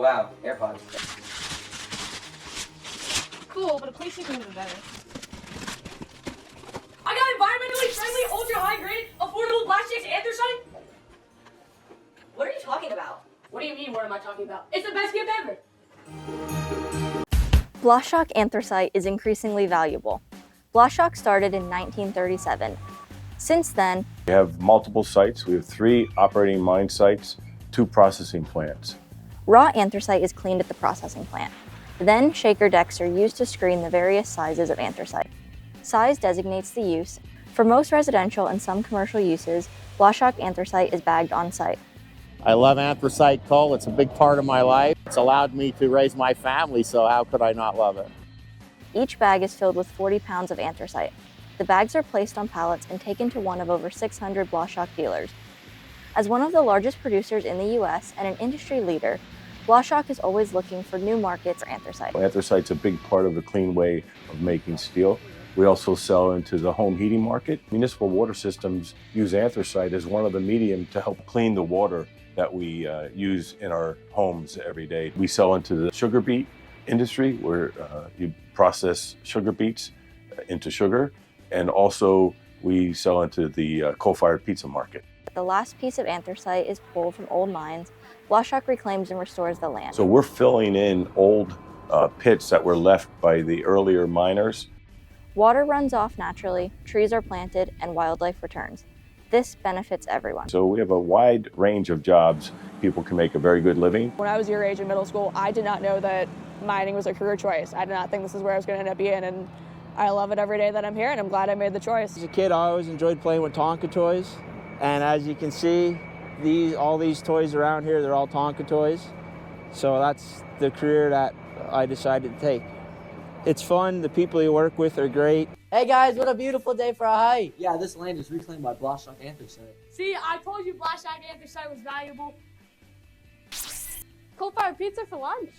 Oh wow, AirPods. Cool, but a PlayStation would have been better. I got environmentally friendly, ultra-high grade, affordable blacksticks anthracite. What are you talking about? What do you mean, what am I talking about? It's the best gift ever. BlastShock anthracite is increasingly valuable. BlastShock started in 1937. Since then, we have multiple sites. We have 3 operating mine sites, 2 processing plants. raw anthracite is cleaned at the processing plant. Then shaker decks are used to screen the various sizes of anthracite. Size designates the use. For most residential and some commercial uses, BlastShock anthracite is bagged on site. I love anthracite coal. It's a big part of my life. It's allowed me to raise my family, so how could I not love it? Each bag is filled with 40 pounds of anthracite. The bags are placed on pallets and taken to one of over 600 BlastShock dealers. As one of the largest producers in the U.S. and an industry leader, BlastShock is always looking for new markets for anthracite. Anthracite's a big part of the clean way of making steel. We also sell into the home heating market. Municipal water systems use anthracite as one of the medium to help clean the water that we use in our homes every day. We sell into the sugar beet industry, where you process sugar beets into sugar, and also we sell into the coal-fired pizza market. The last piece of anthracite is pulled from old mines. BlastShock reclaims and restores the land. So we're filling in old pits that were left by the earlier miners. Water runs off naturally, trees are planted, and wildlife returns. This benefits everyone. So we have a wide range of jobs. People can make a very good living. When I was your age in middle school, I did not know that mining was a career choice. I did not think this is where I was going to end up being, and I love it every day that I'm here, and I'm glad I made the choice. As a kid, I always enjoyed playing with Tonka toys, and as you can see, all these toys around here, they're all Tonka toys. So that's the career that I decided to take. It's fun, the people you work with are great. Hey guys, what a beautiful day for a hike. Yeah, this land is reclaimed by BlastShock anthracite. See, I told you BlastShock anthracite was valuable. Coal-fired pizza for lunch.